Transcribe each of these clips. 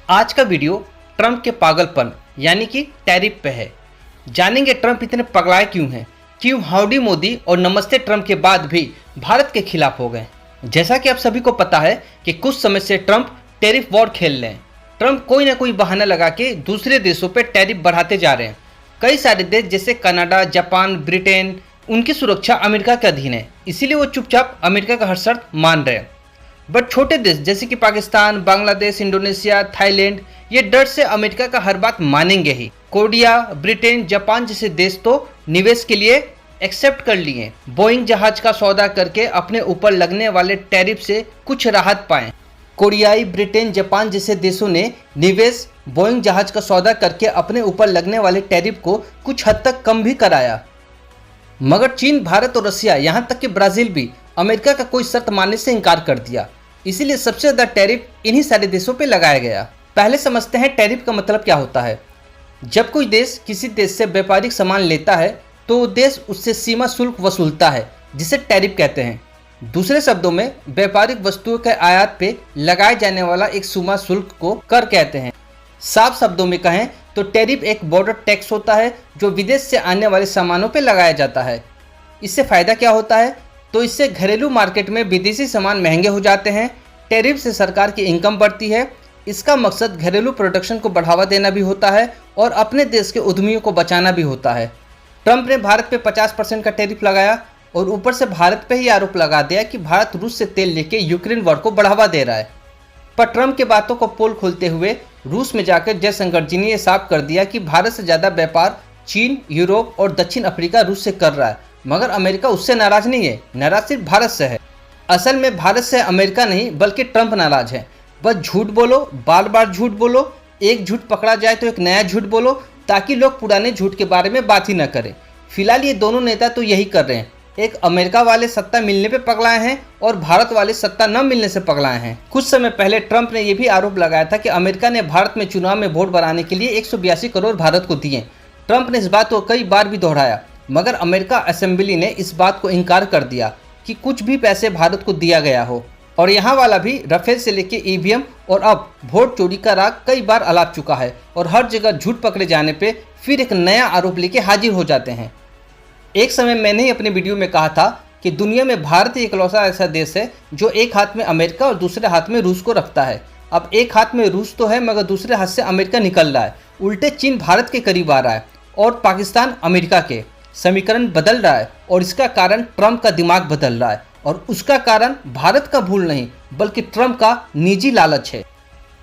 आज का video Trump के पागलपन यानी कि टैरिफ पे है। जानेंगे ट्रंप इतने पगलाए क्यों हैं, क्यों हाउडी मोदी और नमस्ते ट्रंप के बाद भी भारत के खिलाफ हो गए। जैसा कि आप सभी को पता है कि कुछ समय से ट्रंप टैरिफ वॉर खेल रहे हैं। ट्रंप कोई ना कोई बहाना लगा के दूसरे देशों पर टैरिफ बढ़ाते जा रहे हैं। कई सारे देश जैसे कनाडा, जापान, ब्रिटेन, उनकी सुरक्षा अमेरिका के अधीन है, इसीलिए वो चुपचाप अमेरिका का हर शर्त मान रहे हैं। बट छोटे देश जैसे कि पाकिस्तान, बांग्लादेश, इंडोनेशिया, थाईलैंड, ये डर से अमेरिका का हर बात मानेंगे ही। कोरिया, ब्रिटेन, जापान जैसे देश तो निवेश के लिए एक्सेप्ट कर लिए, बोइंग जहाज का सौदा करके अपने ऊपर लगने वाले टैरिफ से कुछ राहत पाएं। कोरियाई, ब्रिटेन, जापान जैसे देशों ने निवेश बोइंग जहाज का सौदा करके अपने ऊपर लगने वाले टैरिफ को कुछ हद तक कम भी कराया। मगर चीन, भारत और रसिया, यहाँ तक कि ब्राजील भी अमेरिका का कोई शर्त मानने से इनकार कर दिया। इसीलिए सबसे ज़्यादा टैरिफ इन्हीं सारे देशों पे लगाया गया। पहले समझते हैं टैरिफ का मतलब क्या होता है। जब कोई देश किसी देश से व्यापारिक सामान लेता है तो वो देश उससे सीमा शुल्क वसूलता है, जिसे टैरिफ कहते हैं। दूसरे शब्दों में व्यापारिक वस्तुओं के आयात पे लगाए जाने वाला एक सीमा शुल्क को कर कहते हैं। साफ शब्दों में कहें तो टैरिफ एक बॉर्डर टैक्स होता है जो विदेश से आने वाले सामानों पर लगाया जाता है। इससे फ़ायदा क्या होता है, तो इससे घरेलू मार्केट में विदेशी सामान महंगे हो जाते हैं। टैरिफ से सरकार की इनकम बढ़ती है। इसका मकसद घरेलू प्रोडक्शन को बढ़ावा देना भी होता है और अपने देश के उद्यमियों को बचाना भी होता है। ट्रंप ने भारत पे 50% का टैरिफ लगाया और ऊपर से भारत पे ही आरोप लगा दिया कि भारत रूस से तेल लेके यूक्रेन वॉर को बढ़ावा दे रहा है। पर ट्रंप के बातों को पोल खोलते हुए रूस में जाकर जयशंकर जी ने यह साफ कर दिया कि भारत से ज़्यादा व्यापार चीन, यूरोप और दक्षिण अफ्रीका रूस से कर रहा है। मगर अमेरिका उससे नाराज नहीं है, नाराज सिर्फ भारत से है। असल में भारत से अमेरिका नहीं बल्कि ट्रंप नाराज है। बस झूठ बोलो, बार बार झूठ बोलो, एक झूठ पकड़ा जाए तो एक नया झूठ बोलो, ताकि लोग पुराने झूठ के बारे में बात ही न करें। फिलहाल ये दोनों नेता तो यही कर रहे हैं। एक अमेरिका वाले सत्ता मिलने पे पगलाए हैं और भारत वाले सत्ता न मिलने से पगलाए हैं। कुछ समय पहले ट्रंप ने यह भी आरोप लगाया था कि अमेरिका ने भारत में चुनाव में वोट बनाने के लिए 182 करोड़ भारत को दिए। ट्रंप ने इस बात को कई बार भी दोहराया, मगर अमेरिका असेंबली ने इस बात को इनकार कर दिया कि कुछ भी पैसे भारत को दिया गया हो। और यहाँ वाला भी राफेल से लेके ईवीएम और अब वोट चोरी का राग कई बार अलाप चुका है और हर जगह झूठ पकड़े जाने पे फिर एक नया आरोप लेके हाजिर हो जाते हैं। एक समय मैंने ही अपने वीडियो में कहा था कि दुनिया में भारत ही इकलौता ऐसा देश है जो एक हाथ में अमेरिका और दूसरे हाथ में रूस को रखता है। अब एक हाथ में रूस तो है मगर दूसरे हाथ से अमेरिका निकल रहा है। उल्टे चीन भारत के करीब आ रहा है और पाकिस्तान अमेरिका के। समीकरण बदल रहा है और इसका कारण ट्रंप का दिमाग बदल रहा है और उसका कारण भारत का भूल नहीं बल्कि ट्रंप का निजी लालच है।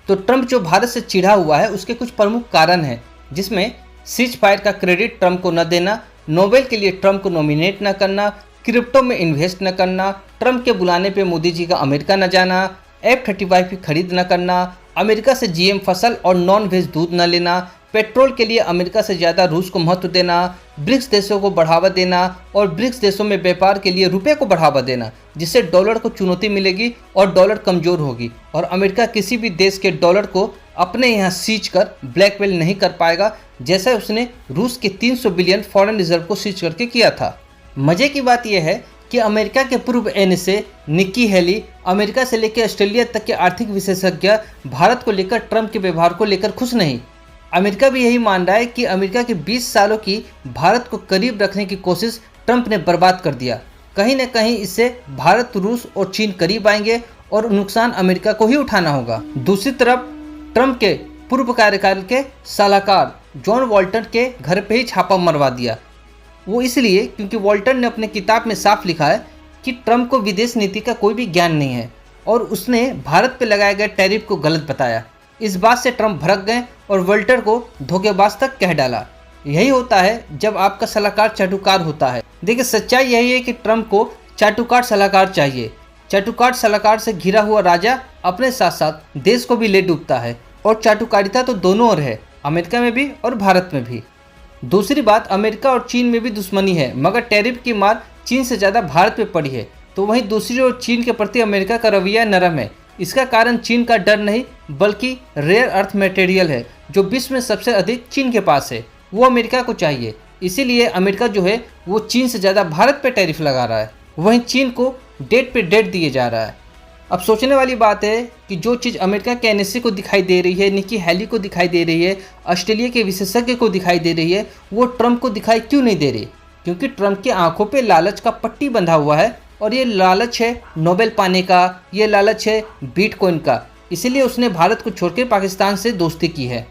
तो ट्रंप जो भारत से चिढ़ा हुआ है उसके कुछ प्रमुख कारण हैं, जिसमें सीज फायर का क्रेडिट ट्रंप को न देना, नोबेल के लिए ट्रंप को नॉमिनेट न करना, क्रिप्टो में इन्वेस्ट न करना, ट्रंप के बुलाने पे मोदी जी का अमेरिका न जाना, F-35 की खरीद न करना, अमेरिका से GM फसल और नॉन वेज दूध न लेना, पेट्रोल के लिए अमेरिका से ज़्यादा रूस को महत्व देना, ब्रिक्स देशों को बढ़ावा देना और ब्रिक्स देशों में व्यापार के लिए रुपये को बढ़ावा देना, जिससे डॉलर को चुनौती मिलेगी और डॉलर कमज़ोर होगी और अमेरिका किसी भी देश के डॉलर को अपने यहाँ सीज कर ब्लैकमेल नहीं कर पाएगा, जैसा उसने रूस के 300 बिलियन फॉरेन रिजर्व को सीज करके किया था। मज़े की बात यह है कि अमेरिका के पूर्व NSA निक्की हेली, अमेरिका से लेकर ऑस्ट्रेलिया तक के आर्थिक विशेषज्ञ भारत को लेकर ट्रंप के व्यवहार को लेकर खुश नहीं। अमेरिका भी यही मान रहा है कि अमेरिका के 20 सालों की भारत को करीब रखने की कोशिश ट्रंप ने बर्बाद कर दिया। कहीं न कहीं इससे भारत, रूस और चीन करीब आएंगे और नुकसान अमेरिका को ही उठाना होगा। दूसरी तरफ ट्रंप के पूर्व कार्यकाल के सलाहकार जॉन बोल्टन के घर पे ही छापा मरवा दिया। वो इसलिए क्योंकि बोल्टन ने अपने किताब में साफ लिखा है कि ट्रंप को विदेश नीति का कोई भी ज्ञान नहीं है और उसने भारत पर लगाए गए टैरिफ को गलत बताया। इस बात से ट्रंप भड़क गए और वोल्टर को धोखेबाज तक कह डाला। यही होता है जब आपका सलाहकार चाटुकार होता है। देखिए, सच्चाई यही है कि ट्रंप को चाटुकार सलाहकार चाहिए। चाटुकार सलाहकार से घिरा हुआ राजा अपने साथ साथ देश को भी ले डूबता है और चाटुकारिता तो दोनों ओर है, अमेरिका में भी और भारत में भी। दूसरी बात, अमेरिका और चीन में भी दुश्मनी है, मगर टैरिफ की मार चीन से ज़्यादा भारत पे पड़ी है। तो वहीं दूसरी ओर चीन के प्रति अमेरिका का रवैया नरम है। इसका कारण चीन का डर नहीं बल्कि रेयर अर्थ मटेरियल है जो विश्व में सबसे अधिक चीन के पास है, वो अमेरिका को चाहिए। इसीलिए अमेरिका जो है वो चीन से ज़्यादा भारत पे टैरिफ लगा रहा है। वहीं चीन को डेट पे डेट दिए जा रहा है। अब सोचने वाली बात है कि जो चीज़ अमेरिका के एनएससी को दिखाई दे रही है, निकी हैली को दिखाई दे रही है, ऑस्ट्रेलिया के विशेषज्ञ को दिखाई दे रही है, वो ट्रंप को दिखाई क्यों नहीं दे रही? क्योंकि ट्रंप की आंखों पे लालच का पट्टी बंधा हुआ है और ये लालच है नोबेल पाने का, ये लालच है बिटकॉइन का। इसीलिए उसने भारत को छोड़कर पाकिस्तान से दोस्ती की है।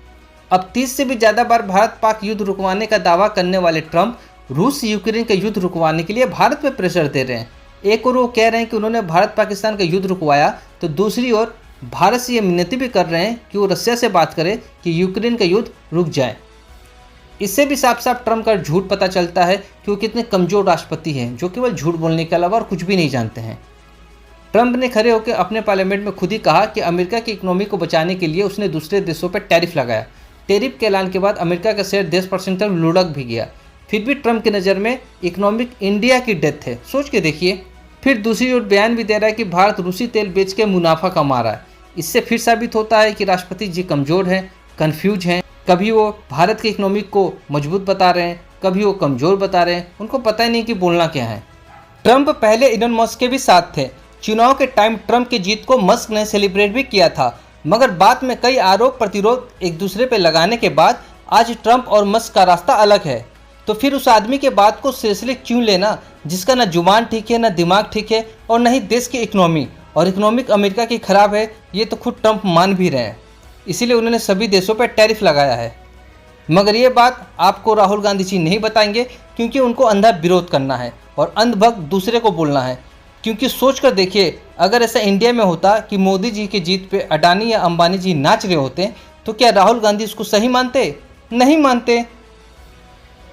अब 30 से भी ज़्यादा बार भारत पाक युद्ध रुकवाने का दावा करने वाले ट्रंप रूस यूक्रेन का युद्ध रुकवाने के लिए भारत पर प्रेशर दे रहे हैं। एक और वो कह रहे हैं कि उन्होंने भारत पाकिस्तान का युद्ध रुकवाया, तो दूसरी ओर भारत से ये मिन्नती भी कर रहे हैं कि वो रशिया से बात करे कि यूक्रेन का युद्ध रुक जाए। इससे भी साफ साफ ट्रंप का झूठ पता चलता है कि वो कितने कमज़ोर राष्ट्रपति हैं, जो केवल झूठ बोलने के अलावा और कुछ भी नहीं जानते हैं। ट्रंप ने खड़े होकर अपने पार्लियामेंट में खुद ही कहा कि अमेरिका की इकोनॉमी को बचाने के लिए उसने दूसरे देशों पर टैरिफ लगाया। टैरिफ के ऐलान के बाद अमेरिका का शेयर 10% तक लुढ़क भी गया। फिर भी ट्रंप की नज़र में इकोनॉमिक इंडिया की डेथ है। सोच के देखिए। फिर दूसरी ओर बयान भी दे रहा है कि भारत रूसी तेल बेच के मुनाफा कमा रहा है। इससे फिर साबित होता है कि राष्ट्रपति जी कमज़ोर हैं, कन्फ्यूज हैं। कभी वो भारत के इकोनॉमिक को मजबूत बता रहे हैं, कभी वो कमज़ोर बता रहे हैं। उनको पता ही नहीं कि बोलना क्या है। ट्रंप पहले इलॉन मस्क के भी साथ थे। चुनाव के टाइम ट्रंप की जीत को मस्क ने सेलिब्रेट भी किया था, मगर बाद में कई आरोप प्रतिरोध एक दूसरे पर लगाने के बाद आज ट्रंप और मस्क का रास्ता अलग है। तो फिर उस आदमी के बात को सीरियसली क्यों लेना जिसका ना जुबान ठीक है, ना दिमाग ठीक है और ना ही देश की इकोनॉमी और इकोनॉमिक अमेरिका की खराब है। ये तो खुद ट्रंप मान भी रहे हैं। इसीलिए उन्होंने सभी देशों पर टैरिफ लगाया है। मगर ये बात आपको राहुल गांधी जी नहीं बताएंगे, क्योंकि उनको अंधा विरोध करना है और अंधभक्त दूसरे को बोलना है। क्योंकि सोच कर देखिए, अगर ऐसा इंडिया में होता कि मोदी जी की जीत पे अडानी या अंबानी जी नाच रहे होते, तो क्या राहुल गांधी इसको सही मानते? नहीं मानते।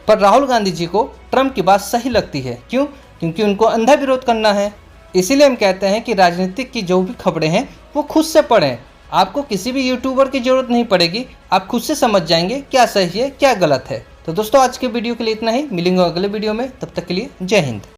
पर राहुल गांधी जी को ट्रंप की बात सही लगती है। क्यों? क्योंकि उनको अंधा विरोध करना है। इसीलिए हम कहते हैं कि राजनीतिक की जो भी खबरें हैं वो खुद से पढ़ें। आपको किसी भी यूट्यूबर की ज़रूरत नहीं पड़ेगी, आप खुद से समझ जाएंगे क्या सही है क्या गलत है। तो दोस्तों, आज के वीडियो के लिए इतना ही। मिलेंगे अगले वीडियो में, तब तक के लिए जय हिंद।